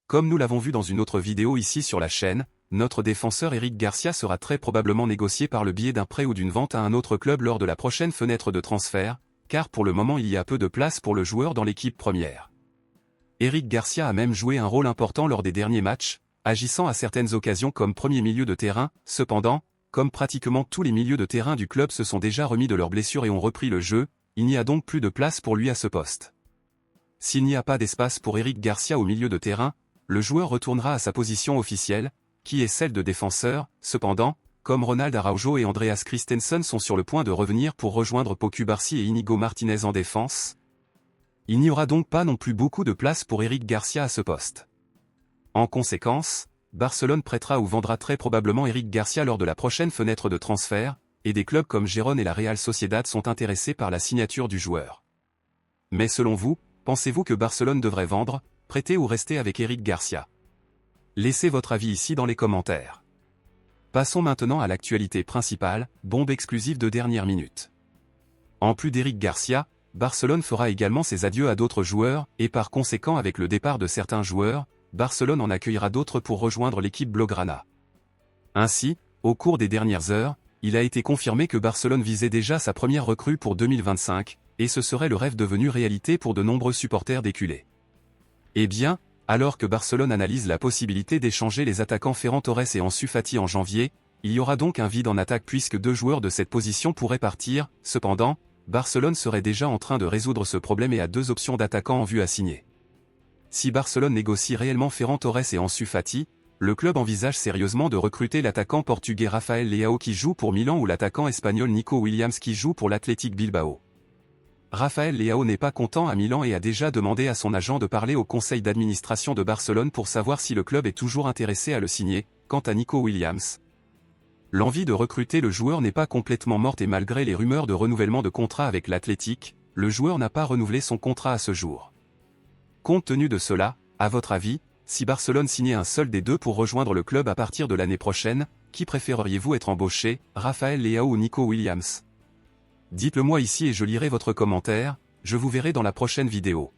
Comme nous l'avons vu dans une autre vidéo ici sur la chaîne, notre défenseur Eric Garcia sera très probablement négocié par le biais d'un prêt ou d'une vente à un autre club lors de la prochaine fenêtre de transfert, car pour le moment il y a peu de place pour le joueur dans l'équipe première. Eric Garcia a même joué un rôle important lors des derniers matchs, agissant à certaines occasions comme premier milieu de terrain. Cependant, comme pratiquement tous les milieux de terrain du club se sont déjà remis de leurs blessures et ont repris le jeu, il n'y a donc plus de place pour lui à ce poste. S'il n'y a pas d'espace pour Eric Garcia au milieu de terrain, le joueur retournera à sa position officielle, qui est celle de défenseur. Cependant, comme Ronald Araujo et Andreas Christensen sont sur le point de revenir pour rejoindre Pau Cubarsí et Inigo Martinez en défense, il n'y aura donc pas non plus beaucoup de place pour Eric Garcia à ce poste. En conséquence, Barcelone prêtera ou vendra très probablement Eric Garcia lors de la prochaine fenêtre de transfert, et des clubs comme Gérone et la Real Sociedad sont intéressés par la signature du joueur. Mais selon vous, pensez-vous que Barcelone devrait vendre, prêter ou rester avec Eric Garcia? Laissez votre avis ici dans les commentaires. Passons maintenant à l'actualité principale, bombe exclusive de dernière minute. En plus d'Eric Garcia, Barcelone fera également ses adieux à d'autres joueurs, et par conséquent avec le départ de certains joueurs, Barcelone en accueillera d'autres pour rejoindre l'équipe blaugrana. Ainsi, au cours des dernières heures, il a été confirmé que Barcelone visait déjà sa première recrue pour 2025, et ce serait le rêve devenu réalité pour de nombreux supporters des culés. Eh bien, alors que Barcelone analyse la possibilité d'échanger les attaquants Ferran Torres et Ansu Fati en janvier, il y aura donc un vide en attaque puisque deux joueurs de cette position pourraient partir. Cependant, Barcelone serait déjà en train de résoudre ce problème et a deux options d'attaquants en vue à signer. Si Barcelone négocie réellement Ferran Torres et Ansu Fati, le club envisage sérieusement de recruter l'attaquant portugais Rafael Leao qui joue pour Milan ou l'attaquant espagnol Nico Williams qui joue pour l'Athletic Bilbao. Rafael Leao n'est pas content à Milan et a déjà demandé à son agent de parler au conseil d'administration de Barcelone pour savoir si le club est toujours intéressé à le signer. Quant à Nico Williams, l'envie de recruter le joueur n'est pas complètement morte et malgré les rumeurs de renouvellement de contrat avec l'Athletic, le joueur n'a pas renouvelé son contrat à ce jour. Compte tenu de cela, à votre avis, si Barcelone signait un seul des deux pour rejoindre le club à partir de l'année prochaine, qui préféreriez-vous être embauché, Rafael Leao ou Nico Williams? Dites-le moi ici et je lirai votre commentaire, je vous verrai dans la prochaine vidéo.